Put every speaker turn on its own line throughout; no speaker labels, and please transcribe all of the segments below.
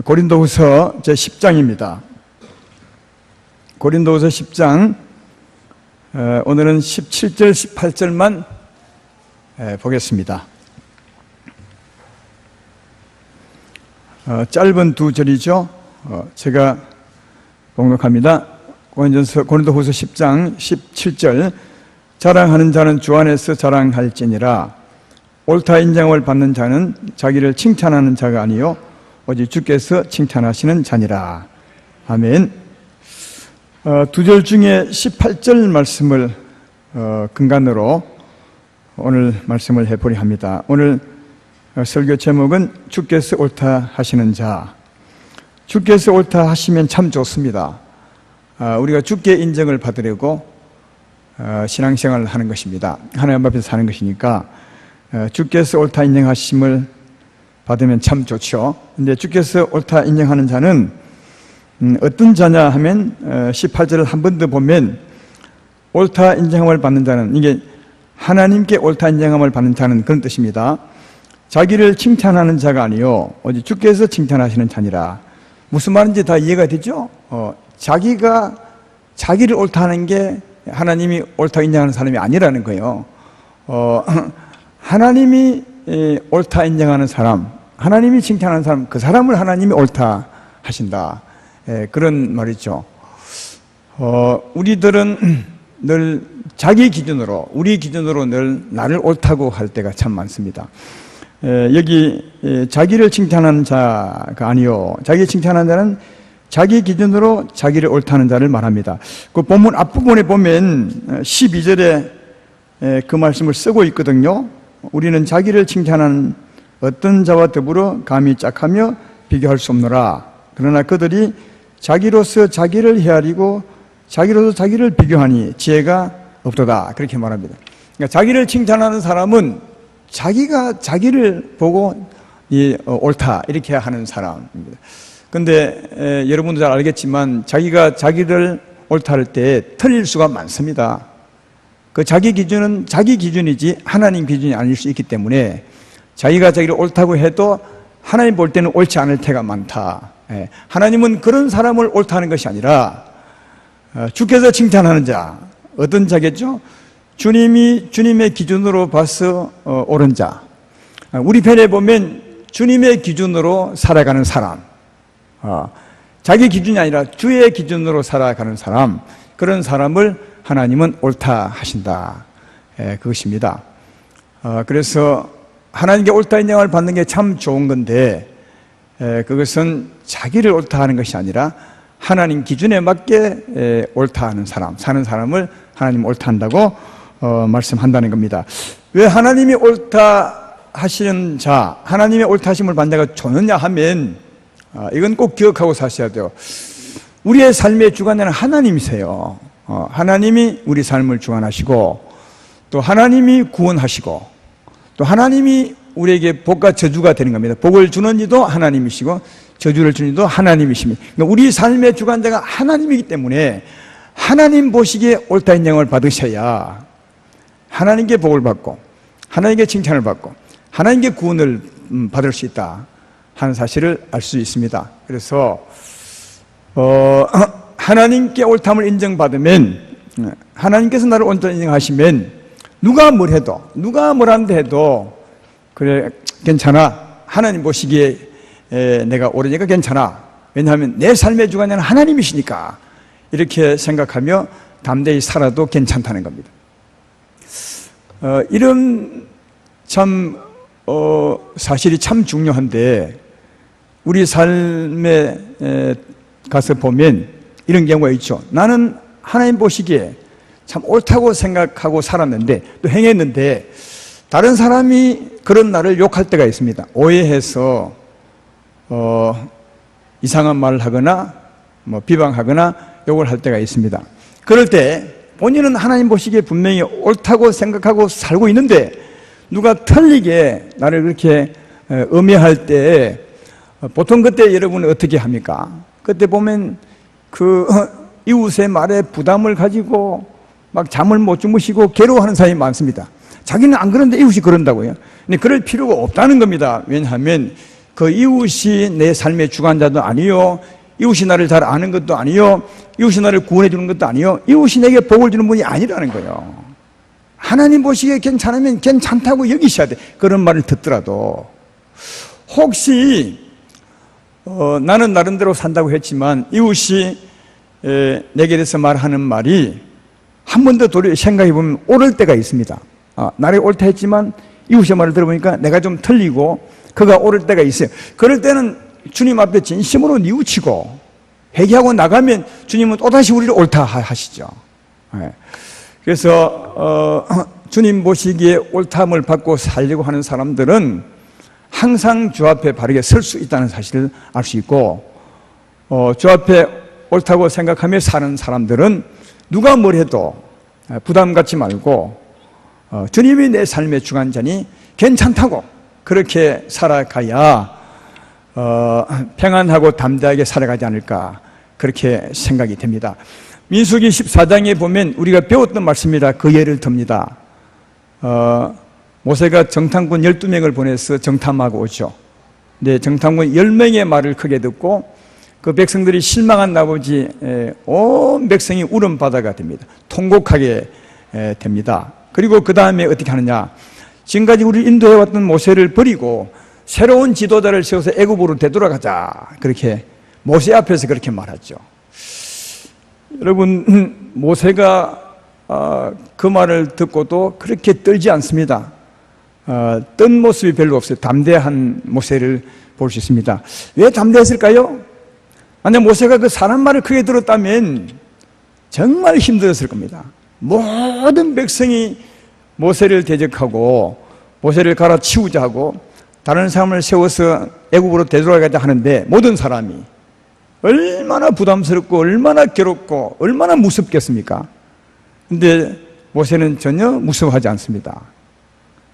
고린도후서 제10장입니다. 고린도후서 10장 오늘은 17절, 18절만 보겠습니다. 짧은 두 절이죠. 제가 봉독합니다. 고린도후서 10장 17절 자랑하는 자는 주 안에서 자랑할지니라. 옳다 인정을 받는 자는 자기를 칭찬하는 자가 아니요 오직 주께서 칭찬하시는 자니라. 아멘. 두 절 중에 18절 말씀을 근간으로 오늘 말씀을 해보려 합니다. 오늘 설교 제목은 주께서 옳다 하시는 자. 주께서 옳다 하시면 참 좋습니다. 우리가 주께 인정을 받으려고 신앙생활을 하는 것입니다. 하나님 앞에서 사는 것이니까 주께서 옳다 인정하심을 받으면 참 좋죠. 근데 주께서 옳다 인정하는 자는 어떤 자냐 하면 18절을 한 번 더 보면 옳다 인정함을 받는 자는, 이게 하나님께 옳다 인정함을 받는 자는 그런 뜻입니다. 자기를 칭찬하는 자가 아니요 오직 주께서 칭찬하시는 자니라. 무슨 말인지 다 이해가 되죠? 자기가 자기를 옳다 하는 게 하나님이 옳다 인정하는 사람이 아니라는 거예요. 하나님이 옳다 인정하는 사람, 하나님이 칭찬하는 사람, 그 사람을 하나님이 옳다 하신다. 그런 말이죠. 우리들은 늘 자기 기준으로, 우리 기준으로 늘 나를 옳다고 할 때가 참 많습니다. 여기 자기를 칭찬하는 자가 아니요 자기 칭찬하는 자는 자기 기준으로 자기를 옳다는 자를 말합니다. 그 본문 앞부분에 보면 12절에 그 말씀을 쓰고 있거든요. 우리는 자기를 칭찬하는 어떤 자와 더불어 감히 짝하며 비교할 수 없노라. 그러나 그들이 자기로서 자기를 헤아리고 자기로서 자기를 비교하니 지혜가 없도다. 그렇게 말합니다. 그러니까 자기를 칭찬하는 사람은 자기가 자기를 보고 옳다 이렇게 하는 사람입니다. 그런데 여러분도 잘 알겠지만 자기가 자기를 옳다 할 때 틀릴 수가 많습니다. 그 자기 기준은 자기 기준이지 하나님 기준이 아닐 수 있기 때문에 자기가 자기를 옳다고 해도 하나님 볼 때는 옳지 않을 때가 많다. 하나님은 그런 사람을 옳다 하는 것이 아니라 주께서 칭찬하는 자, 어떤 자겠죠? 주님의 기준으로 봐서 옳은 자. 우리 편에 보면 주님의 기준으로 살아가는 사람, 자기 기준이 아니라 주의 기준으로 살아가는 사람, 그런 사람을 하나님은 옳다 하신다. 그것입니다. 그래서 하나님께 옳다 인정을 받는 게 참 좋은 건데 그것은 자기를 옳다 하는 것이 아니라 하나님 기준에 맞게 옳다 하는 사람, 사는 사람을 하나님 옳다 한다고 말씀한다는 겁니다. 왜 하나님이 옳다 하시는 자, 하나님의 옳다 하심을 받는 자가 좋느냐 하면 이건 꼭 기억하고 사셔야 돼요. 우리의 삶의 주관자는 하나님이세요. 하나님이 우리 삶을 주관하시고 또 하나님이 구원하시고 또 하나님이 우리에게 복과 저주가 되는 겁니다. 복을 주는 이도 하나님이시고 저주를 주는 이도 하나님이십니다. 그러니까 우리 삶의 주관자가 하나님이기 때문에 하나님 보시기에 옳다 인정을 받으셔야 하나님께 복을 받고 하나님께 칭찬을 받고 하나님께 구원을 받을 수 있다 하는 사실을 알 수 있습니다. 그래서 하나님께 옳다함을 인정받으면, 하나님께서 나를 옳다 인정하시면 누가 뭘 해도, 누가 뭐란데 해도 그래 괜찮아, 하나님 보시기에 내가 옳으니까 괜찮아. 왜냐하면 내 삶의 주관자는 하나님이시니까 이렇게 생각하며 담대히 살아도 괜찮다는 겁니다. 이런 참 사실이 참 중요한데 우리 삶에 가서 보면 이런 경우가 있죠. 나는 하나님 보시기에 참 옳다고 생각하고 살았는데 또 행했는데 다른 사람이 그런 나를 욕할 때가 있습니다. 오해해서 이상한 말을 하거나 비방하거나 욕을 할 때가 있습니다. 그럴 때 본인은 하나님 보시기에 분명히 옳다고 생각하고 살고 있는데 누가 틀리게 나를 그렇게 음해할 때 보통 그때 여러분은 어떻게 합니까? 그때 보면 그 이웃의 말에 부담을 가지고 막 잠을 못 주무시고 괴로워하는 사람이 많습니다. 자기는 안 그런데 이웃이 그런다고요. 근데 그럴 필요가 없다는 겁니다. 왜냐하면 그 이웃이 내 삶의 주관자도 아니요, 이웃이 나를 잘 아는 것도 아니요, 이웃이 나를 구원해 주는 것도 아니요, 이웃이 내게 복을 주는 분이 아니라는 거예요. 하나님 보시기에 괜찮으면 괜찮다고 여기셔야 돼. 그런 말을 듣더라도 혹시 나는 나름대로 산다고 했지만 이웃이 내게 대해서 말하는 말이 한 번 더 도리어 생각해 보면 옳을 때가 있습니다. 나를 옳다 했지만 이웃의 말을 들어보니까 내가 좀 틀리고 그가 옳을 때가 있어요. 그럴 때는 주님 앞에 진심으로 뉘우치고 회개하고 나가면 주님은 또다시 우리를 옳다 하시죠. 그래서 주님 보시기에 옳다함을 받고 살려고 하는 사람들은 항상 주 앞에 바르게 설 수 있다는 사실을 알 수 있고, 주 앞에 옳다고 생각하며 사는 사람들은 누가 뭘 해도 부담 갖지 말고 주님이 내 삶의 주관자니 괜찮다고 그렇게 살아가야 평안하고 담대하게 살아가지 않을까, 그렇게 생각이 됩니다. 민수기 14장에 보면 우리가 배웠던 말씀이라 그 예를 듭니다. 모세가 정탐꾼 12명을 보내서 정탐하고 오죠. 근데 정탐꾼 10명의 말을 크게 듣고 그 백성들이 실망한 나머지 온 백성이 울음바다가 됩니다. 통곡하게 됩니다. 그리고 그 다음에 어떻게 하느냐, 지금까지 우리를 인도해왔던 모세를 버리고 새로운 지도자를 세워서 애굽으로 되돌아가자, 그렇게 모세 앞에서 그렇게 말하죠. 여러분, 모세가 그 말을 듣고도 그렇게 떨지 않습니다. 뜬 모습이 별로 없어요. 담대한 모세를 볼 수 있습니다. 왜 담대했을까요? 만약 모세가 그 사람 말을 크게 들었다면 정말 힘들었을 겁니다. 모든 백성이 모세를 대적하고 모세를 갈아치우자 하고 다른 사람을 세워서 애굽으로 되돌아가자 하는데, 모든 사람이 얼마나 부담스럽고 얼마나 괴롭고 얼마나 무섭겠습니까? 근데 모세는 전혀 무서워하지 않습니다.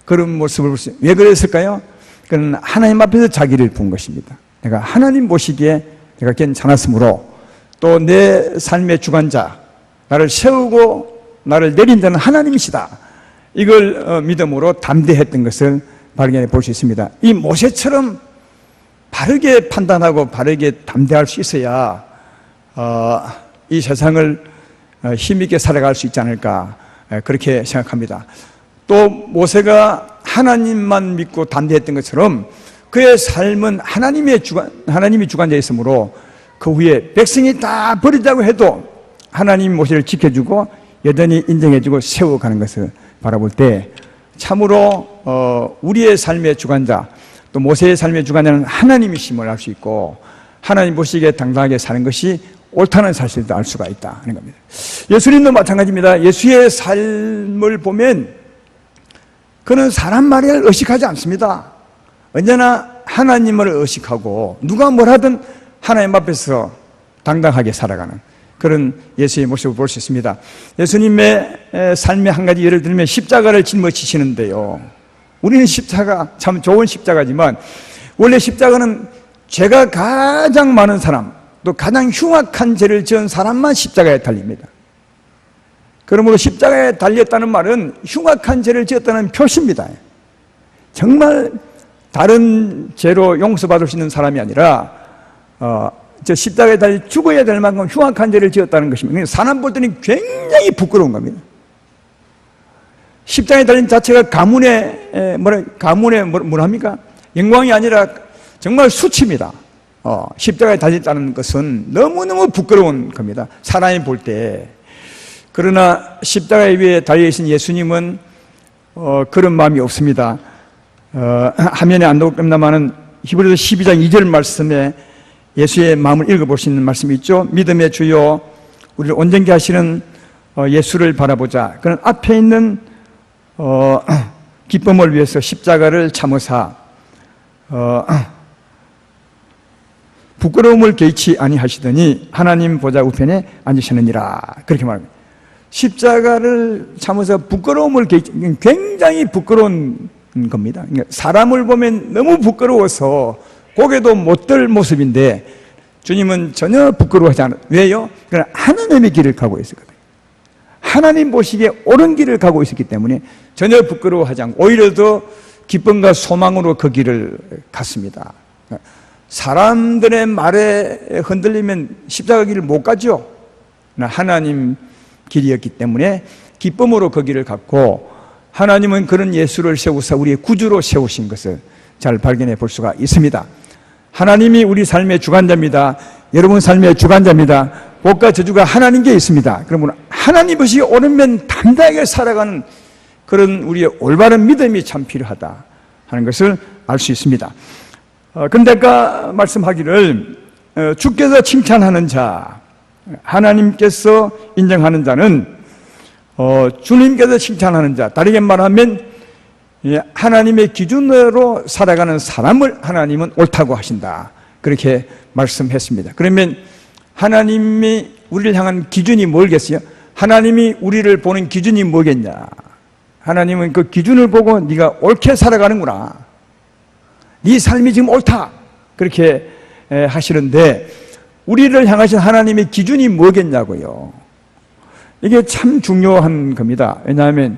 그런 모습을 볼 수, 왜 그랬을까요? 그는 하나님 앞에서 자기를 본 것입니다. 내가 하나님 보시기에 내가 괜찮았으므로, 또 내 삶의 주관자, 나를 세우고 나를 내린 자는 하나님이시다, 이걸 믿음으로 담대했던 것을 발견해 볼 수 있습니다. 이 모세처럼 바르게 판단하고 바르게 담대할 수 있어야 이 세상을 힘있게 살아갈 수 있지 않을까, 그렇게 생각합니다. 또 모세가 하나님만 믿고 담대했던 것처럼 그의 삶은 하나님이 주관자였으므로 그 후에 백성이 다 버리자고 해도 하나님이 모세를 지켜주고 여전히 인정해주고 세워가는 것을 바라볼 때 참으로 우리의 삶의 주관자, 또 모세의 삶의 주관자는 하나님이심을 알 수 있고, 하나님 보시기에 당당하게 사는 것이 옳다는 사실도 알 수가 있다 하는 겁니다. 예수님도 마찬가지입니다. 예수의 삶을 보면 그는 사람 말을 의식하지 않습니다. 언제나 하나님을 의식하고 누가 뭘 하든 하나님 앞에서 당당하게 살아가는 그런 예수의 모습을 볼 수 있습니다. 예수님의 삶의 한 가지 예를 들면 십자가를 짊어지시는데요, 우리는 십자가 참 좋은 십자가지만 원래 십자가는 죄가 가장 많은 사람, 또 가장 흉악한 죄를 지은 사람만 십자가에 달립니다. 그러므로 십자가에 달렸다는 말은 흉악한 죄를 지었다는 표시입니다. 정말 다른 죄로 용서받을 수 있는 사람이 아니라 저 십자가에 달려 죽어야 될 만큼 흉악한 죄를 지었다는 것입니다. 사람 볼 때는 굉장히 부끄러운 겁니다. 십자가에 달린 자체가 가문의 뭐랍니까? 영광이 아니라 정말 수치입니다. 십자가에 달렸다는 것은 너무너무 부끄러운 겁니다, 사람이 볼 때. 그러나 십자가 위에 달려있는 예수님은 그런 마음이 없습니다. 화면에 안 나옵니다마는 히브리서 12장 2절 말씀에 예수의 마음을 읽어볼 수 있는 말씀이 있죠. 믿음의 주요 우리를 온전케 하시는 예수를 바라보자. 그는 앞에 있는 기쁨을 위해서 십자가를 참으사 부끄러움을 개의치 아니하시더니 하나님 보좌 우편에 앉으셨느니라, 그렇게 말합니다. 십자가를 참으서 부끄러움을 개의치, 굉장히 부끄러운 겁니다. 사람을 보면 너무 부끄러워서 고개도 못 들 모습인데 주님은 전혀 부끄러워하지 않아요. 왜요? 그냥 하나님의 길을 가고 있었거든요. 하나님 보시기에 옳은 길을 가고 있었기 때문에 전혀 부끄러워하지 않고 오히려 더 기쁨과 소망으로 그 길을 갔습니다. 사람들의 말에 흔들리면 십자가 길을 못 가죠. 하나님 길이었기 때문에 기쁨으로 그 길을 갔고, 하나님은 그런 예수를 세우사 우리의 구주로 세우신 것을 잘 발견해 볼 수가 있습니다. 하나님이 우리 삶의 주관자입니다. 여러분 삶의 주관자입니다. 복과 저주가 하나님께 있습니다. 그러면 하나님 의식이 오르면 담대하게 살아가는 그런 우리의 올바른 믿음이 참 필요하다 하는 것을 알 수 있습니다. 근데 아까 말씀하기를 주께서 칭찬하는 자, 하나님께서 인정하는 자는 주님께서 칭찬하는 자, 다르게 말하면 하나님의 기준으로 살아가는 사람을 하나님은 옳다고 하신다, 그렇게 말씀했습니다. 그러면 하나님이 우리를 향한 기준이 뭘겠어요? 하나님이 우리를 보는 기준이 뭐겠냐? 하나님은 그 기준을 보고 네가 옳게 살아가는구나, 네 삶이 지금 옳다, 그렇게 하시는데, 우리를 향하신 하나님의 기준이 뭐겠냐고요. 이게 참 중요한 겁니다. 왜냐하면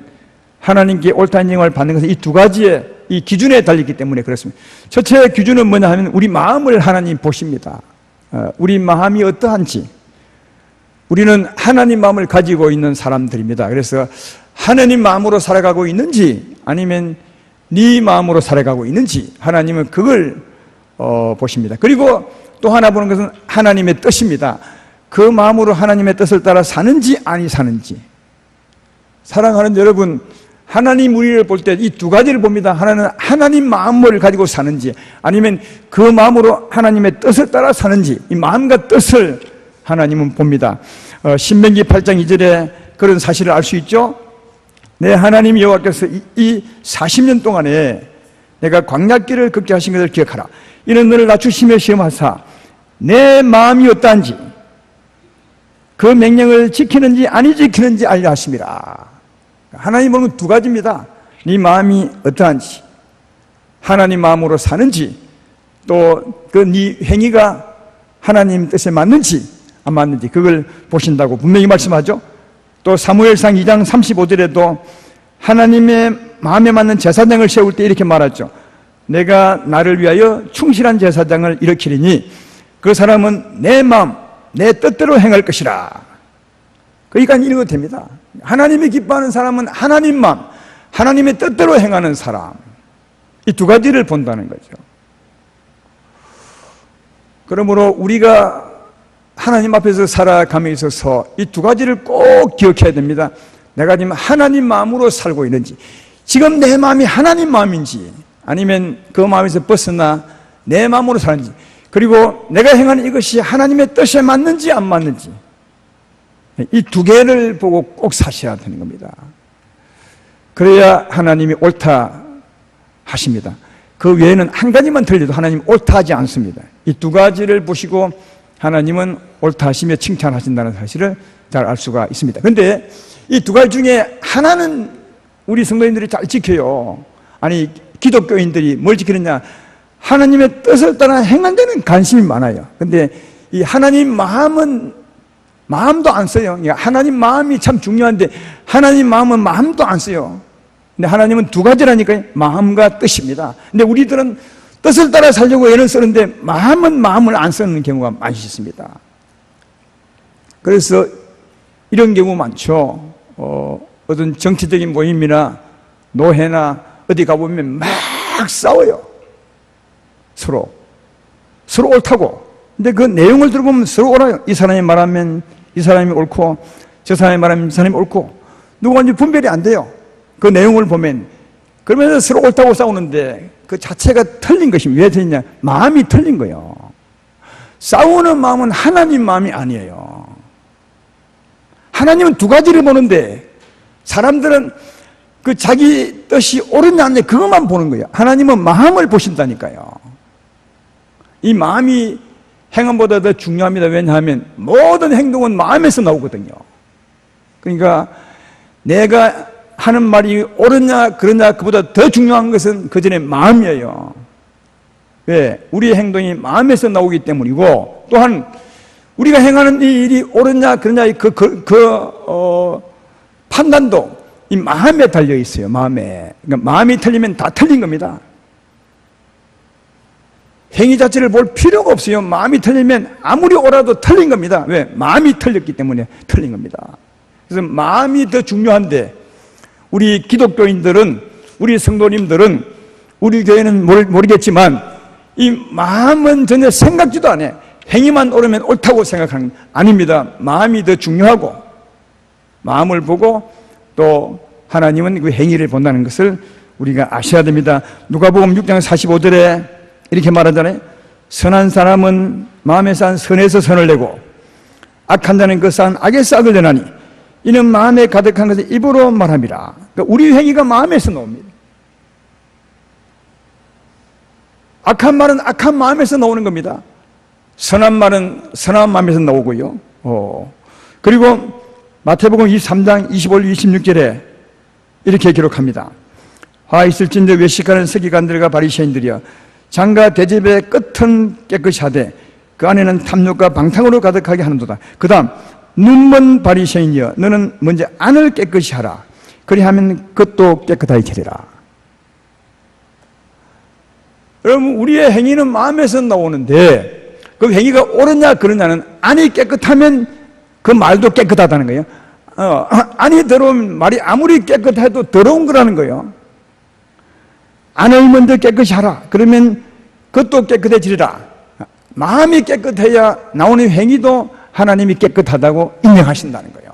하나님께 옳다 인정을 받는 것은 이 두 가지의 이 기준에 달리기 때문에 그렇습니다. 첫째 기준은 뭐냐 하면 우리 마음을 하나님 보십니다. 우리 마음이 어떠한지. 우리는 하나님 마음을 가지고 있는 사람들입니다. 그래서 하나님 마음으로 살아가고 있는지 아니면 네 마음으로 살아가고 있는지 하나님은 그걸 보십니다. 그리고 또 하나 보는 것은 하나님의 뜻입니다. 그 마음으로 하나님의 뜻을 따라 사는지 아니 사는지. 사랑하는 여러분, 하나님 우리를 볼 때 이 두 가지를 봅니다. 하나는 하나님 마음을 가지고 사는지 아니면 그 마음으로 하나님의 뜻을 따라 사는지, 이 마음과 뜻을 하나님은 봅니다. 신명기 8장 2절에 그런 사실을 알 수 있죠. 내 하나님 여호와께서 이 40년 동안에 내가 광야길을 걷게 하신 것을 기억하라. 이는 너를 낮추시며 시험하사 내 마음이 어떠한지 그 명령을 지키는지 아니 지키는지 알려 하심이라. 하나님 보는 두 가지입니다. 네 마음이 어떠한지, 하나님 마음으로 사는지, 또 그 네 행위가 하나님 뜻에 맞는지 안 맞는지 그걸 보신다고 분명히 말씀하죠. 또 사무엘상 2장 35절에도 하나님의 마음에 맞는 제사장을 세울 때 이렇게 말하죠. 내가 나를 위하여 충실한 제사장을 일으키리니 그 사람은 내 마음, 내 뜻대로 행할 것이라. 그러니까 읽어도 됩니다. 하나님이 기뻐하는 사람은 하나님 마음, 하나님의 뜻대로 행하는 사람, 이 두 가지를 본다는 거죠. 그러므로 우리가 하나님 앞에서 살아감에 있어서 이 두 가지를 꼭 기억해야 됩니다. 내가 지금 하나님 마음으로 살고 있는지, 지금 내 마음이 하나님 마음인지 아니면 그 마음에서 벗어나 내 마음으로 사는지, 그리고 내가 행하는 이것이 하나님의 뜻에 맞는지 안 맞는지, 이 두 개를 보고 꼭 사셔야 되는 겁니다. 그래야 하나님이 옳다 하십니다. 그 외에는 한 가지만 틀려도 하나님 옳다 하지 않습니다. 이 두 가지를 보시고 하나님은 옳다 하시며 칭찬하신다는 사실을 잘 알 수가 있습니다. 그런데 이 두 가지 중에 하나는 우리 성도님들이 잘 지켜요. 아니, 기독교인들이 뭘 지키느냐? 하나님의 뜻을 따라 행한 데는 관심이 많아요. 근데 이 하나님 마음도 안 써요. 하나님 마음이 참 중요한데 하나님 마음은 마음도 안 써요. 근데 하나님은 두 가지라니까요. 마음과 뜻입니다. 근데 우리들은 뜻을 따라 살려고 애를 쓰는데 마음을 안 쓰는 경우가 많이 있습니다. 그래서 이런 경우 많죠. 어떤 정치적인 모임이나 노회나 어디 가보면 막 싸워요. 서로 옳다고. 근데 그 내용을 들어보면 서로 옳아요. 이 사람이 말하면 이 사람이 옳고, 저 사람이 말하면 이 사람이 옳고, 누구인지 분별이 안 돼요. 그 내용을 보면. 그러면서 서로 옳다고 싸우는데 그 자체가 틀린 것이 왜 틀리냐? 마음이 틀린 거예요. 싸우는 마음은 하나님 마음이 아니에요. 하나님은 두 가지를 보는데 사람들은 그 자기 뜻이 옳으냐 안 돼 그것만 보는 거예요. 하나님은 마음을 보신다니까요. 이 마음이 행함보다 더 중요합니다. 왜냐하면 모든 행동은 마음에서 나오거든요. 그러니까 내가 하는 말이 옳으냐 그러냐 그보다 더 중요한 것은 그 전에 마음이에요. 왜? 우리의 행동이 마음에서 나오기 때문이고, 또한 우리가 행하는 이 일이 옳으냐 그러냐 판단도 이 마음에 달려 있어요. 마음에. 그러니까 마음이 틀리면 다 틀린 겁니다. 행위 자체를 볼 필요가 없어요. 마음이 틀리면 아무리 옳아도 틀린 겁니다. 왜? 마음이 틀렸기 때문에 틀린 겁니다. 그래서 마음이 더 중요한데, 우리 기독교인들은, 우리 성도님들은, 우리 교회는 모르겠지만 이 마음은 전혀 생각지도 안 해. 행위만 옳으면 옳다고 생각하는 거 아닙니다. 마음이 더 중요하고, 마음을 보고 또 하나님은 그 행위를 본다는 것을 우리가 아셔야 됩니다. 누가복음 6장 45절에 이렇게 말하잖아요. 선한 사람은 마음에 싼 선에서 선을 내고 악한 자는 그 싼 악에서 악을 내나니 이는 마음에 가득한 것을 입으로 말함이라. 그러니까 우리 행위가 마음에서 나옵니다. 악한 말은 악한 마음에서 나오는 겁니다. 선한 말은 선한 마음에서 나오고요. 그리고 마태복음 23장 25, 26절에 이렇게 기록합니다. 화 있을진저 외식하는 서기관들과 바리새인들이여, 장과 대접의 끝은 깨끗이 하되 그 안에는 탐욕과 방탕으로 가득하게 하는도다. 그 다음, 눈먼 바리새인이여, 너는 먼저 안을 깨끗이 하라. 그리하면 그것도 깨끗하게 되리라. 여러분, 우리의 행위는 마음에서 나오는데 그 행위가 옳으냐 그러냐는 안이 깨끗하면 그 말도 깨끗하다는 거예요. 안이 더러운 말이 아무리 깨끗해도 더러운 거라는 거예요. 안을 먼저 깨끗이 하라. 그러면 그것도 깨끗해지리라. 마음이 깨끗해야 나오는 행위도 하나님이 깨끗하다고 인정하신다는 거예요.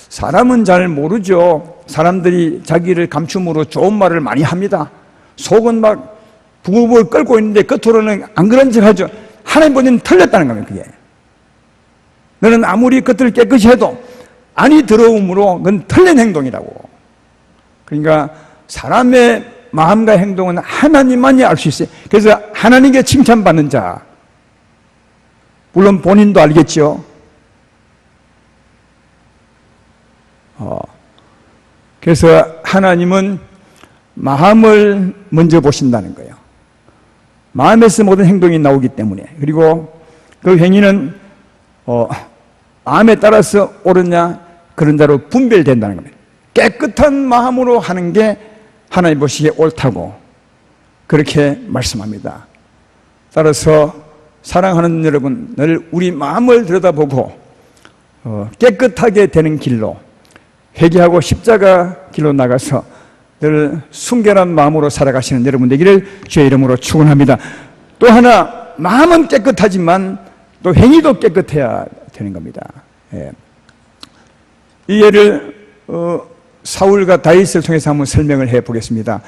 사람은 잘 모르죠. 사람들이 자기를 감춤으로 좋은 말을 많이 합니다. 속은 막 부글부글 끓고 있는데 겉으로는 안 그런 척 하죠. 하나님 보면 틀렸다는 겁니다. 그게. 너는 아무리 겉을 깨끗이 해도 안이 더러움으로 그건 틀린 행동이라고. 그러니까 사람의 마음과 행동은 하나님만이 알 수 있어요. 그래서 하나님께 칭찬받는 자, 물론 본인도 알겠죠. 그래서 하나님은 마음을 먼저 보신다는 거예요. 마음에서 모든 행동이 나오기 때문에. 그리고 그 행위는 마음에 따라서 옳으냐 그런 자로 분별된다는 겁니다. 깨끗한 마음으로 하는 게 하나님 보시기에 옳다고 그렇게 말씀합니다. 따라서 사랑하는 여러분, 늘 우리 마음을 들여다보고 깨끗하게 되는 길로, 회개하고 십자가 길로 나가서 늘 순결한 마음으로 살아가시는 여러분 되기를 주의 이름으로 축원합니다. 또 하나, 마음은 깨끗하지만 또 행위도 깨끗해야 되는 겁니다. 이 예를 사울과 다윗을 통해서 한번 설명을 해 보겠습니다.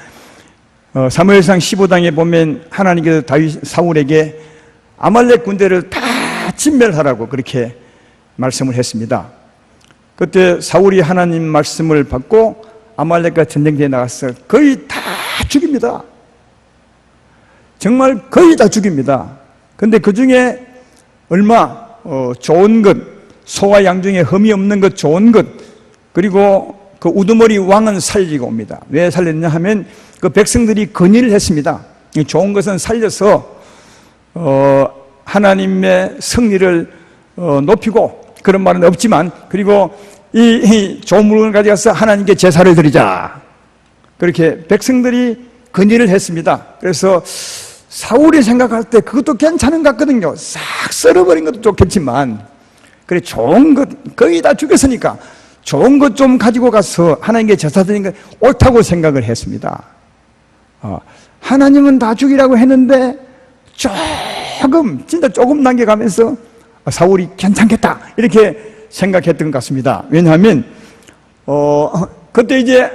사무엘상 15장에 보면 하나님께서 사울에게 아말렉 군대를 다 진멸하라고 그렇게 말씀을 했습니다. 그때 사울이 하나님 말씀을 받고 아말렉과 전쟁터에 나가서 거의 다 죽입니다. 정말 거의 다 죽입니다. 그런데 그 중에 얼마 좋은 것, 소와 양 중에 흠이 없는 것, 좋은 것, 그리고 그 우두머리 왕은 살리고 옵니다. 왜 살렸냐 하면 그 백성들이 건의를 했습니다. 좋은 것은 살려서 하나님의 승리를 높이고, 그런 말은 없지만, 그리고 이 좋은 물건을 가져가서 하나님께 제사를 드리자, 그렇게 백성들이 건의를 했습니다. 그래서 사울이 생각할 때 그것도 괜찮은 것 같거든요. 싹 썰어버린 것도 좋겠지만, 그래 좋은 것 거의 다 죽였으니까 좋은 것 좀 가지고 가서 하나님께 제사 드리는 게 옳다고 생각을 했습니다. 하나님은 다 죽이라고 했는데 진짜 조금 남겨가면서 사울이 괜찮겠다 이렇게 생각했던 것 같습니다. 왜냐하면 그때 이제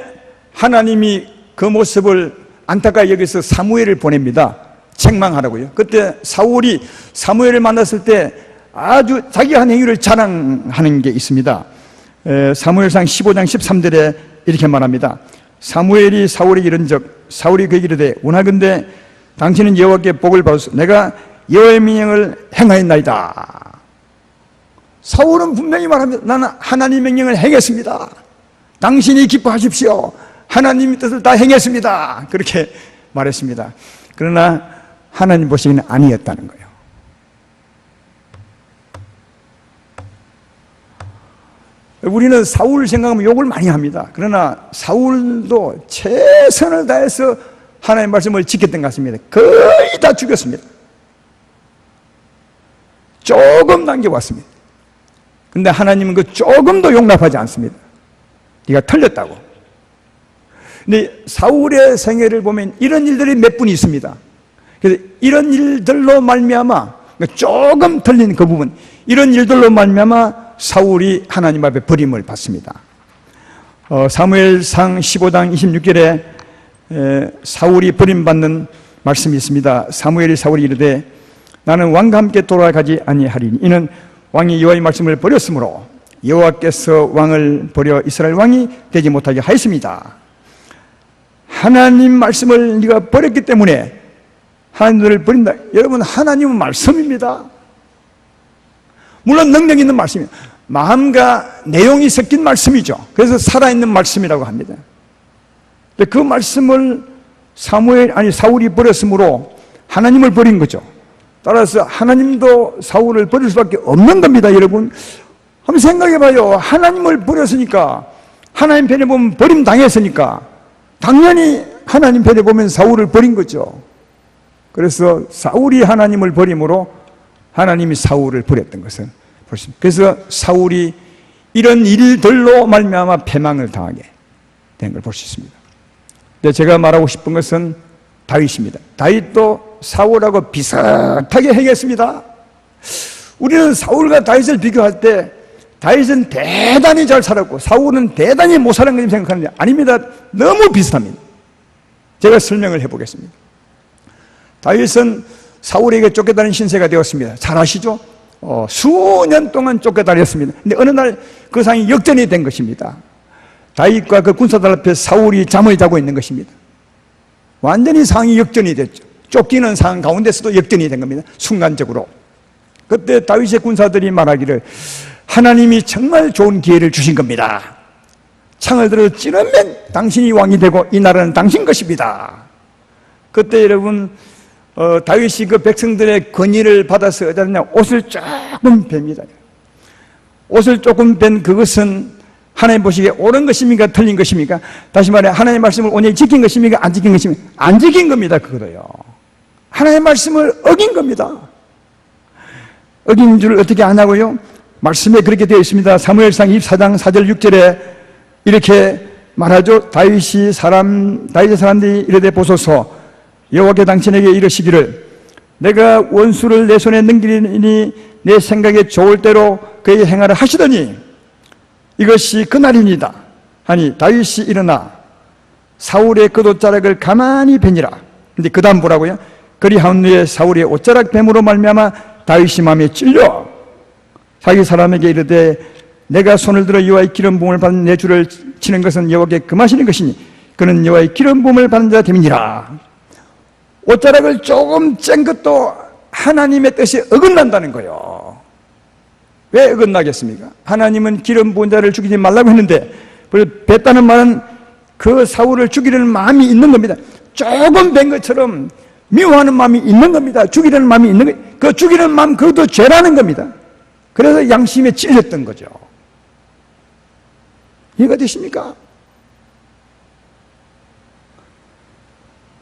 하나님이 그 모습을 안타까이 여기서 사무엘을 보냅니다. 책망하라고요. 그때 사울이 사무엘을 만났을 때 아주 자기가 한 행위를 자랑하는 게 있습니다. 사무엘상 15장 13절에 이렇게 말합니다. 사무엘이 사울에게 이른즉 사울이 그에게 이르되 원하건대 당신은 여호와께 복을 받으소. 내가 여호와의 명령을 행하였나이다. 사울은 분명히 말합니다. 나는 하나님 명령을 행했습니다. 당신이 기뻐하십시오. 하나님의 뜻을 다 행했습니다. 그렇게 말했습니다. 그러나 하나님 보시기에는 아니었다는 거예요. 우리는 사울 생각하면 욕을 많이 합니다. 그러나 사울도 최선을 다해서 하나님의 말씀을 지켰던 것 같습니다. 거의 다 죽였습니다. 조금 남겨왔습니다. 근데 하나님은 그 조금도 용납하지 않습니다. 네가 틀렸다고. 근데 사울의 생애를 보면 이런 일들이 몇 분 있습니다. 그래서 이런 일들로 말미암아 조금 틀린 그 부분, 이런 일들로 말미암아 사울이 하나님 앞에 버림을 받습니다. 사무엘상 15장 26절에 사울이 버림받는 말씀이 있습니다. 사울이 이르되 나는 왕과 함께 돌아가지 아니하리니 이는 왕이 여호와의 말씀을 버렸으므로 여호와께서 왕을 버려 이스라엘 왕이 되지 못하게 하였습니다. 하나님 말씀을 네가 버렸기 때문에 하나님을 버린다. 여러분, 하나님은 말씀입니다. 물론 능력 있는 말씀입니다. 마음과 내용이 섞인 말씀이죠. 그래서 살아있는 말씀이라고 합니다. 그 말씀을 사울이 버렸으므로 하나님을 버린 거죠. 따라서 하나님도 사울을 버릴 수밖에 없는 겁니다. 여러분, 한번 생각해 봐요. 하나님을 버렸으니까, 하나님 편에 보면 버림당했으니까 당연히 하나님 편에 보면 사울을 버린 거죠. 그래서 사울이 하나님을 버림으로 하나님이 사울을 버렸던 것은 보십니다. 그래서 사울이 이런 일들로 말미암아 패망을 당하게 된 걸 볼 수 있습니다. 근데 제가 말하고 싶은 것은 다윗입니다. 다윗도 사울하고 비슷하게 행했습니다. 우리는 사울과 다윗을 비교할 때 다윗은 대단히 잘 살았고 사울은 대단히 못 살은 것처럼 생각하는데 아닙니다. 너무 비슷합니다. 제가 설명을 해보겠습니다. 다윗은 사울에게 쫓겨다니는 신세가 되었습니다. 잘 아시죠? 수년 동안 쫓겨다녔습니다. 근데 어느 날 그 상황이 역전이 된 것입니다. 다윗과 그 군사들 앞에 사울이 잠을 자고 있는 것입니다. 완전히 상황이 역전이 됐죠. 쫓기는 상황 가운데서도 역전이 된 겁니다. 순간적으로. 그때 다윗의 군사들이 말하기를 하나님이 정말 좋은 기회를 주신 겁니다. 창을 들어 찌르면 당신이 왕이 되고 이 나라는 당신 것입니다. 그때 여러분 다윗이 그 백성들의 건의를 받아서 어쩌냐 옷을 조금 뺍니다. 옷을 조금 뺀 그것은 하나님 보시기에 옳은 것입니까? 틀린 것입니까? 다시 말해 하나님의 말씀을 온전히 지킨 것입니까? 안 지킨 것입니까? 안 지킨 겁니다. 그거도요. 하나님의 말씀을 어긴 겁니다. 어긴 줄 어떻게 아냐고요? 말씀에 그렇게 되어 있습니다. 사무엘상 24장 4절 6절에 이렇게 말하죠. 다윗의 사람들이 이르되 보소서 여호와께 당신에게 이르시기를 내가 원수를 내 손에 넘기리니 내 생각에 좋을 대로 그에게 행하라 하시더니 이것이 그날입니다 하니 다윗이 일어나 사울의 그 옷자락을 가만히 베니라. 근데 그 다음 뭐라고요? 그리하온 후에 사울의 옷자락 뱀으로 말미암아 다윗이 마음에 찔려 자기 사람에게 이르되 내가 손을 들어 여호와의 기름 부음을 받은 내 주를 치는 것은 여호와께 금하시는 것이니 그는 여호와의 기름 부음을 받은 자 됨이니라. 옷자락을 조금 짠 것도 하나님의 뜻이 어긋난다는 거예요. 왜 어긋나겠습니까? 하나님은 기름 부은 자를 죽이지 말라고 했는데 뱉다는 말은 그 사울을 죽이려는 마음이 있는 겁니다. 조금 뵌 것처럼 미워하는 마음이 있는 겁니다. 죽이려는 마음이 있는 거예요. 그 죽이려는 마음 그것도 죄라는 겁니다. 그래서 양심에 찔렸던 거죠. 이해가 되십니까?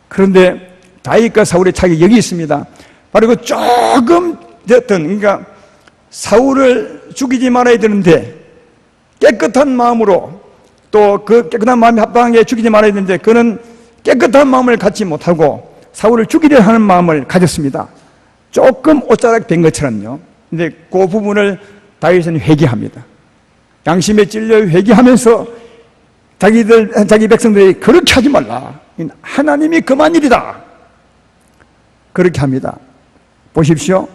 그런데 다윗과 사울의 차이가 여기 있습니다. 바로 그 조금 됐던, 그러니까 사울을 죽이지 말아야 되는데 깨끗한 마음으로 또 그 깨끗한 마음이 합당하게 죽이지 말아야 되는데 그는 깨끗한 마음을 갖지 못하고 사울을 죽이려 하는 마음을 가졌습니다. 조금 옷자락 된 것처럼요. 근데 그 부분을 다윗은 회개합니다. 양심에 찔려 회개하면서 자기 백성들이 그렇게 하지 말라. 하나님이 그만 일이다. 그렇게 합니다. 보십시오.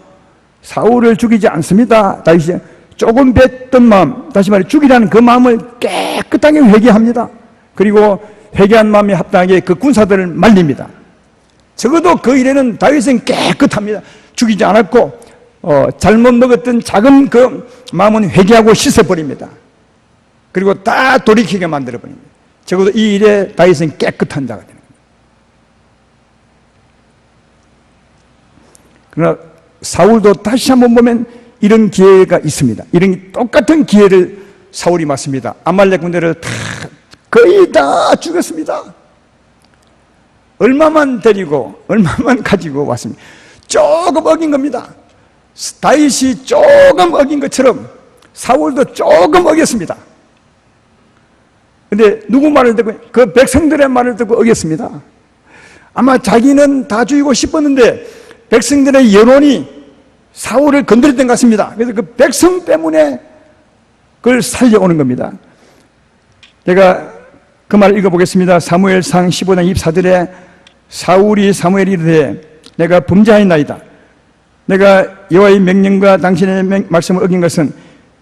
사울을 죽이지 않습니다. 다윗이 조금 뱉던 마음, 다시 말해 죽이라는 그 마음을 깨끗하게 회개합니다. 그리고 회개한 마음이 합당하게 그 군사들을 말립니다. 적어도 그 일에는 다윗은 깨끗합니다. 죽이지 않았고 잘못 먹었던 작은 그 마음은 회개하고 씻어버립니다. 그리고 다 돌이키게 만들어버립니다. 적어도 이 일에 다윗은 깨끗한 자가 됩니다. 그러나 사울도 다시 한번 보면 이런 기회가 있습니다. 이런 똑같은 기회를 사울이 맞습니다. 아말렉 군대를 거의 다 죽였습니다. 얼마만 데리고 얼마만 가지고 왔습니다. 조금 어긴 겁니다. 다윗이 조금 어긴 것처럼 사울도 조금 어겼습니다. 근데 누구 말을 듣고? 그 백성들의 말을 듣고 어겼습니다. 아마 자기는 다 죽이고 싶었는데 백성들의 여론이 사울을 건드렸던 것 같습니다. 그래서 그 백성 때문에 그걸 살려오는 겁니다. 제가 그 말을 읽어보겠습니다. 사무엘상 15장 24절에 사울이 사무엘이 이르되 내가 범죄하였나이다. 내가 여호와의 명령과 당신의 말씀을 어긴 것은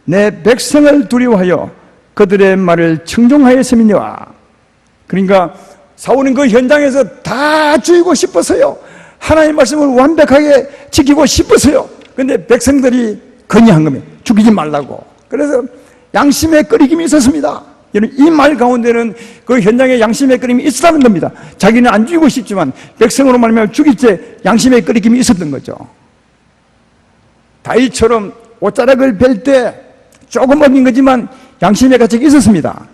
내 백성을 두려워하여 그들의 말을 청종하였음이니와. 그러니까 사울은 그 현장에서 다 죽이고 싶어서요, 하나님의 말씀을 완벽하게 지키고 싶어서요. 그런데 백성들이 건의한 겁니다. 죽이지 말라고. 그래서 양심의 끓이김이 있었습니다. 이 말 가운데는 그 현장에 양심의 끓임이 있었다는 겁니다. 자기는 안 죽이고 싶지만 백성으로 말하면 죽일 때 양심의 끓이김이 있었던 거죠. 다윗처럼 옷자락을 벨 때 조금 어긴 거지만 양심의 가책이 있었습니다.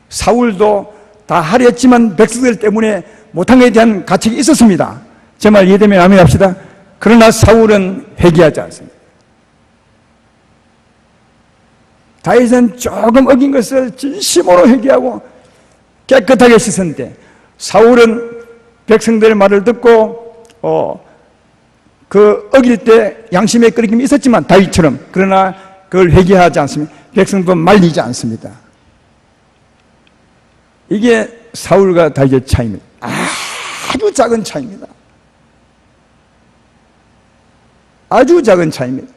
사울도 다 하려 했지만 백성들 때문에 못한 것에 대한 가책이 있었습니다. 제 말 이해되면 아멘 합시다. 그러나 사울은 회개하지 않습니다. 다윗은 조금 어긴 것을 진심으로 회개하고 깨끗하게 씻었는데 사울은 백성들의 말을 듣고 그 어길 때 양심의 끓임이 있었지만 다윗처럼, 그러나 그걸 회개하지 않습니다. 백성도 말리지 않습니다. 이게 사울과 다윗의 차이입니다. 아주 작은 차이입니다. 아주 작은 차이입니다.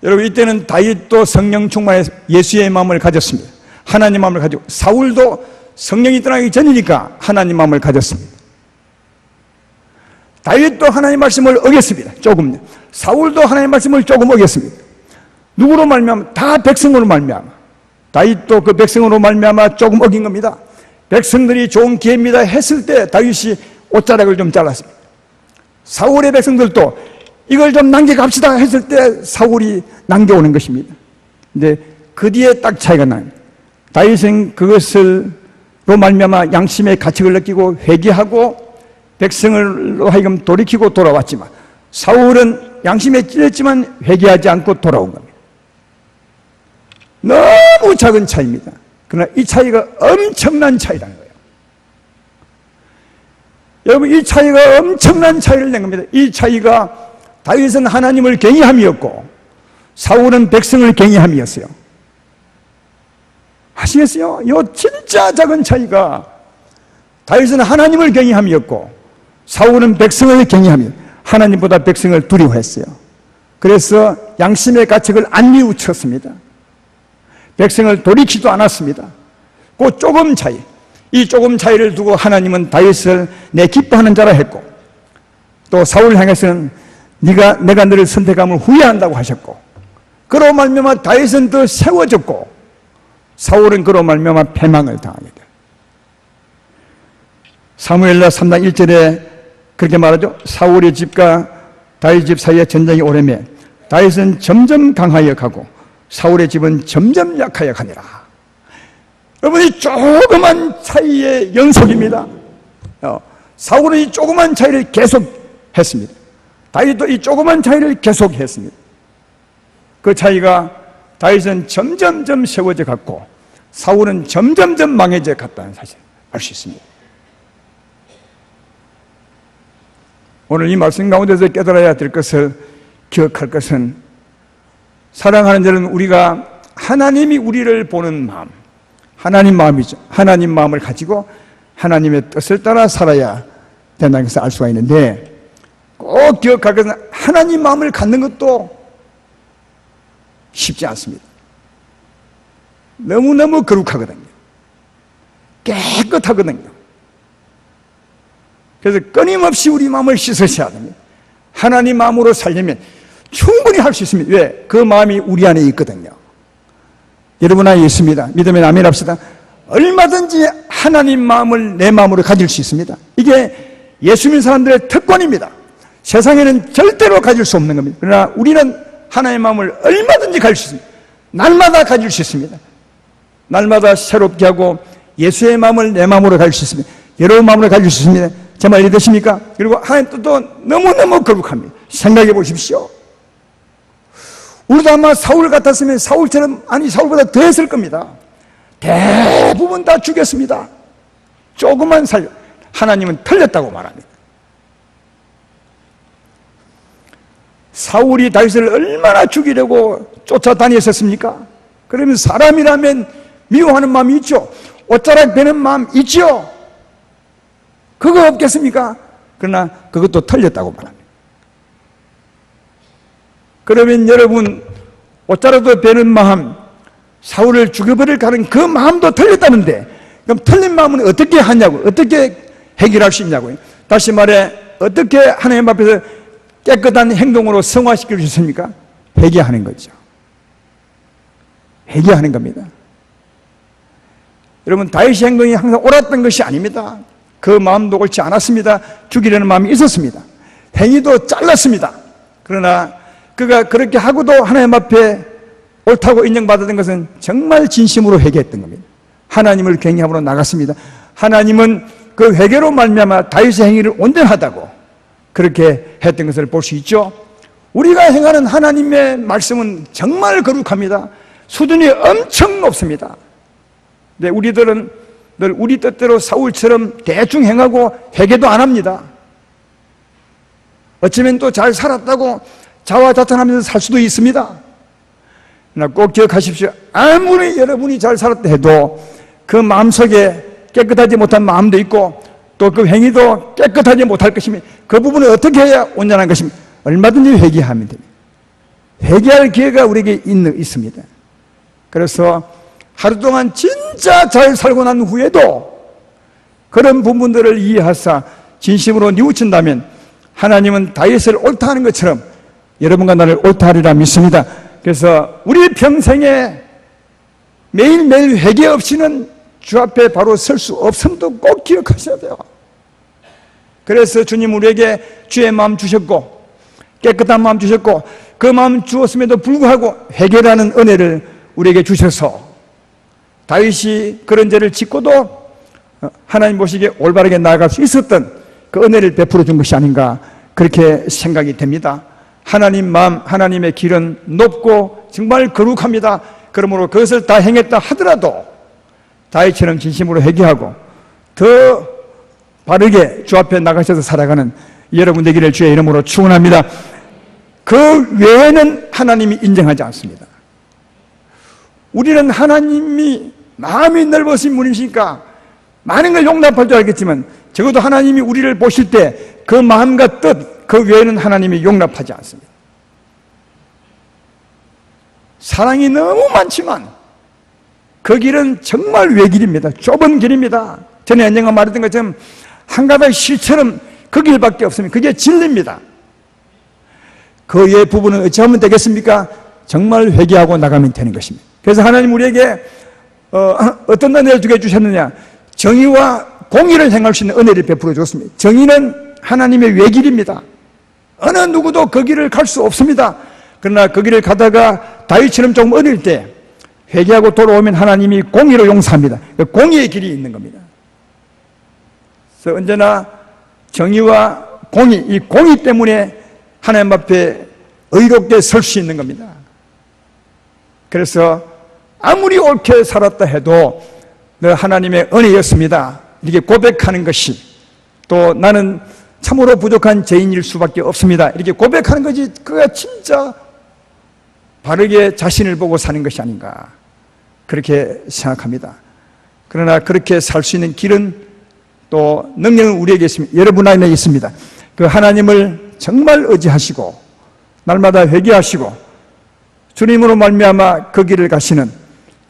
여러분, 이때는 다윗도 성령 충만해 예수의 마음을 가졌습니다. 하나님 마음을 가지고, 사울도 성령이 떠나기 전이니까 하나님 마음을 가졌습니다. 다윗도 하나님 말씀을 어겼습니다. 조금. 사울도 하나님 말씀을 조금 어겼습니다. 누구로 말미암아? 다 백성으로 말미암아. 다윗도 그 백성으로 말미암아 조금 어긴 겁니다. 백성들이 좋은 기회입니다 했을 때 다윗이 옷자락을 좀 잘랐습니다. 사울의 백성들도 이걸 좀 남겨갑시다 했을 때 사울이 남겨오는 것입니다. 근데 그 뒤에 딱 차이가 나요. 다윗은 그것으로 말미암아 양심의 가책을 느끼고 회개하고 백성으로 하여금 돌이키고 돌아왔지만, 사울은 양심에 찔렸지만 회개하지 않고 돌아온 겁니다. 너무 작은 차이입니다. 그러나 이 차이가 엄청난 차이라는 거예요. 여러분, 이 차이가 엄청난 차이를 낸 겁니다. 이 차이가 다윗은 하나님을 경외함이었고 사울은 백성을 경외함이었어요. 아시겠어요? 이 진짜 작은 차이가 다윗은 하나님을 경외함이었고 사울은 백성을 경외함이었어요. 하나님보다 백성을 두려워했어요. 그래서 양심의 가책을 안 뉘우쳤습니다. 백성을 돌이키지도 않았습니다. 그 조금 차이, 이 조금 차이를 두고 하나님은 다윗을 내 기뻐하는 자라 했고, 또 사울을 향해서는 내가 너를 선택함을 후회한다고 하셨고, 그로 말미암아 다윗은 더 세워졌고 사울은 그로 말미암아 패망을 당하게 돼요. 사무엘라 3장 1절에 그렇게 말하죠. 사울의 집과 다윗 집 사이에 전쟁이 오래매 다윗은 점점 강하여 가고 사울의 집은 점점 약하여 가니라. 여러분이 조그만 차이의 연속입니다. 사울은 이 조그만 차이를 계속했습니다. 다윗도 이 조그만 차이를 계속했습니다. 그 차이가 다윗은 점점점 세워져 갔고 사울은 점점점 망해져 갔다는 사실을 알 수 있습니다. 오늘 이 말씀 가운데서 깨달아야 될 것을 기억할 것은, 사랑하는 자는 우리가 하나님이 우리를 보는 마음, 하나님 마음이죠. 하나님 마음을 가지고 하나님의 뜻을 따라 살아야 된다는 것을 알 수가 있는데, 꼭 기억할 것은 하나님 마음을 갖는 것도 쉽지 않습니다. 너무너무 거룩하거든요. 깨끗하거든요. 그래서 끊임없이 우리 마음을 씻으셔야 됩니다. 하나님 마음으로 살려면 충분히 할 수 있습니다. 왜? 그 마음이 우리 안에 있거든요. 여러분 안에 있습니다. 믿으면 아멘 합시다. 얼마든지 하나님 마음을 내 마음으로 가질 수 있습니다. 이게 예수 믿는 사람들의 특권입니다. 세상에는 절대로 가질 수 없는 겁니다. 그러나 우리는 하나님의 마음을 얼마든지 가질 수 있습니다. 날마다 가질 수 있습니다. 날마다 새롭게 하고 예수의 마음을 내 마음으로 가질 수 있습니다. 여러분 마음으로 가질 수 있습니다. 제 말 이해되십니까? 그리고 하나님 뜻도 너무너무 거룩합니다. 생각해 보십시오. 우리도 아마 사울 같았으면 사울처럼, 아니 사울보다 더 했을 겁니다. 대부분 다 죽였습니다. 조금만 살려. 하나님은 틀렸다고 말합니다. 사울이 다윗을 얼마나 죽이려고 쫓아다녔었습니까? 그러면 사람이라면 미워하는 마음이 있죠. 옷자락 베는 마음 있죠. 그거 없겠습니까? 그러나 그것도 틀렸다고 말합니다. 그러면 여러분, 옷자락도 베는 마음, 사울을 죽여버릴까 하는 그 마음도 틀렸다는데, 그럼 틀린 마음은 어떻게 하냐고, 어떻게 해결할 수 있냐고요. 다시 말해, 어떻게 하나님 앞에서 깨끗한 행동으로 성화시킬 수 있습니까? 회개하는 거죠. 회개하는 겁니다. 여러분, 다윗의 행동이 항상 옳았던 것이 아닙니다. 그 마음도 옳지 않았습니다. 죽이려는 마음이 있었습니다. 행위도 잘랐습니다. 그러나 그가 그렇게 하고도 하나님 앞에 옳다고 인정받았던 것은 정말 진심으로 회개했던 겁니다. 하나님을 경외함으로 나갔습니다. 하나님은 그 회개로 말미암아 다윗의 행위를 온전하다고 그렇게 했던 것을 볼 수 있죠. 우리가 행하는 하나님의 말씀은 정말 거룩합니다. 수준이 엄청 높습니다. 근데 우리들은 늘 우리 뜻대로 사울처럼 대충 행하고 회개도 안 합니다. 어쩌면 또 잘 살았다고 자화자찬하면서 살 수도 있습니다. 그러나 꼭 기억하십시오. 아무리 여러분이 잘 살았다 해도 그 마음속에 깨끗하지 못한 마음도 있고 또 그 행위도 깨끗하지 못할 것이며 그 부분을 어떻게 해야 온전한 것입니까? 얼마든지 회개하면 됩니다. 회개할 기회가 우리에게 있습니다. 그래서 하루 동안 진짜 잘 살고 난 후에도 그런 부분들을 이해하사 진심으로 뉘우친다면 하나님은 다윗을 옳다 하는 것처럼 여러분과 나를 옳다 하리라 믿습니다. 그래서 우리 평생에 매일매일 회개 없이는 주 앞에 바로 설 수 없음도 꼭 기억하셔야 돼요. 그래서 주님 우리에게 주의 마음 주셨고 깨끗한 마음 주셨고 그 마음 주었음에도 불구하고 회개라는 은혜를 우리에게 주셔서 다윗이 그런 죄를 짓고도 하나님 보시기에 올바르게 나아갈 수 있었던 그 은혜를 베풀어 준 것이 아닌가 그렇게 생각이 됩니다. 하나님 마음, 하나님의 길은 높고 정말 거룩합니다. 그러므로 그것을 다 행했다 하더라도 다윗처럼 진심으로 회개하고 더 바르게 주 앞에 나가셔서 살아가는 여러분 되기를 주의 이름으로 축원합니다. 그 외에는 하나님이 인정하지 않습니다. 우리는 하나님이 마음이 넓으신 분이시니까 많은 걸 용납할 줄 알겠지만 적어도 하나님이 우리를 보실 때 그 마음과 뜻, 그 외에는 하나님이 용납하지 않습니다. 사랑이 너무 많지만 그 길은 정말 외길입니다. 좁은 길입니다. 전에 언젠가 말했던 것처럼 한 가닥 실처럼 그 길밖에 없습니다. 그게 진리입니다. 그 외의 부분은 어찌하면 되겠습니까? 정말 회개하고 나가면 되는 것입니다. 그래서 하나님 우리에게 어떤 은혜를 주게 주셨느냐? 정의와 공의를 행할 수 있는 은혜를 베풀어 주었습니다. 정의는 하나님의 외길입니다. 어느 누구도 그 길을 갈 수 없습니다. 그러나 그 길을 가다가 다윗처럼 조금 어릴 때 회개하고 돌아오면 하나님이 공의로 용서합니다. 그 공의의 길이 있는 겁니다. 그래서 언제나 정의와 공의, 이 공의 때문에 하나님 앞에 의롭게 설 수 있는 겁니다. 그래서 아무리 옳게 살았다 해도 늘 하나님의 은혜였습니다. 이렇게 고백하는 것이 또 나는 참으로 부족한 죄인일 수밖에 없습니다. 이렇게 고백하는 것이 그가 진짜 바르게 자신을 보고 사는 것이 아닌가 그렇게 생각합니다. 그러나 그렇게 살 수 있는 길은 또 능력은 우리에게 있습니다. 여러분 안에 있습니다. 그 하나님을 정말 의지하시고 날마다 회개하시고 주님으로 말미암아 그 길을 가시는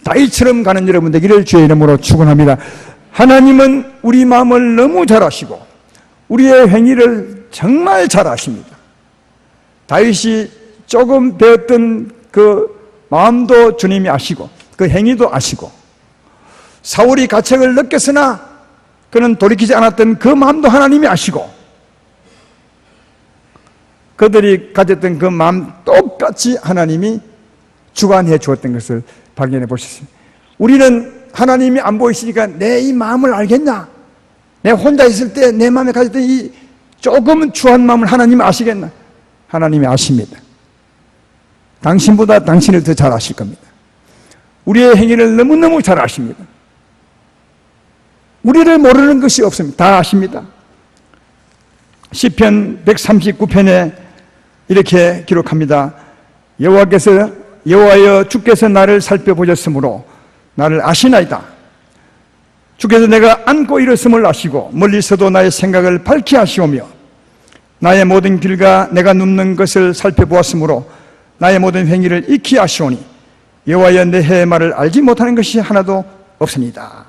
다윗처럼 가는 여러분 되기를 주의 이름으로 축원합니다. 하나님은 우리 마음을 너무 잘 아시고 우리의 행위를 정말 잘 아십니다. 다윗이 조금 배웠던 그 마음도 주님이 아시고 그 행위도 아시고 사울이 가책을 느꼈으나 그는 돌이키지 않았던 그 마음도 하나님이 아시고 그들이 가졌던 그 마음 똑같이 하나님이 주관해 주었던 것을 발견해 보셨습니다. 우리는 하나님이 안 보이시니까 내 이 마음을 알겠냐? 내가 혼자 있을 때 내 마음에 가졌던 이 조금은 추한 마음을 하나님이 아시겠나? 하나님이 아십니다. 당신보다 당신을 더 잘 아실 겁니다. 우리의 행위를 너무너무 잘 아십니다. 우리를 모르는 것이 없습니다. 다 아십니다. 시편 139편에 이렇게 기록합니다. 여호와여 주께서 나를 살펴보셨으므로 나를 아시나이다. 주께서 내가 안고 일었음을 아시고 멀리서도 나의 생각을 밝히 아시오며 나의 모든 길과 내가 눕는 것을 살펴보았으므로 나의 모든 행위를 익히 아시오니 여호와여 내 해의 말을 알지 못하는 것이 하나도 없습니다.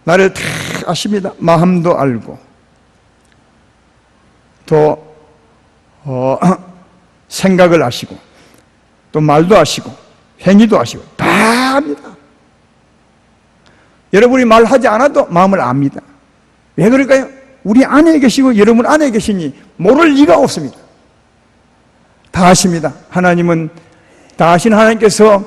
나를 다 아십니다. 마음도 알고 또 생각을 아시고 또 말도 아시고 행위도 아시고 다 압니다. 여러분이 말하지 않아도 마음을 압니다. 왜 그럴까요? 우리 안에 계시고 여러분 안에 계시니 모를 리가 없습니다. 다 아십니다. 하나님은 다 아신 하나님께서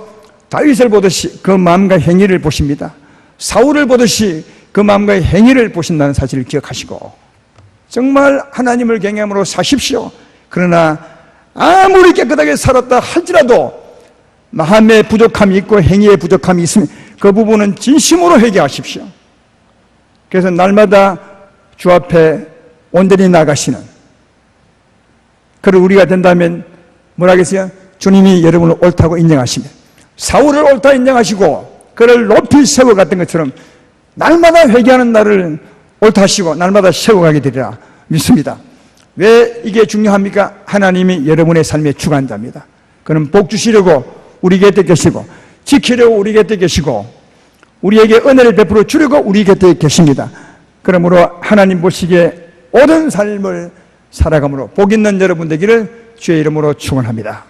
다윗을 보듯이 그 마음과 행위를 보십니다. 사울을 보듯이 그 마음과 행위를 보신다는 사실을 기억하시고 정말 하나님을 경외함으로 사십시오. 그러나 아무리 깨끗하게 살았다 할지라도 마음의 부족함이 있고 행위의 부족함이 있으면 그 부분은 진심으로 회개하십시오. 그래서 날마다 주 앞에 온전히 나가시는 그런 우리가 된다면 뭐라 하겠어요? 주님이 여러분을 옳다고 인정하시면 사울을 옳다 인정하시고 그를 높이 세워갔던 것처럼 날마다 회개하는 날을 옳다 하시고 날마다 세워가게 되리라 믿습니다. 왜 이게 중요합니까? 하나님이 여러분의 삶의 주관자입니다. 그는 복 주시려고 우리 곁에 계시고 지키려고 우리 곁에 계시고 우리에게 은혜를 베풀어 주려고 우리 곁에 계십니다. 그러므로 하나님 보시기에 옳은 삶을 살아감으로 복 있는 여러분 되기를 주의 이름으로 축원합니다.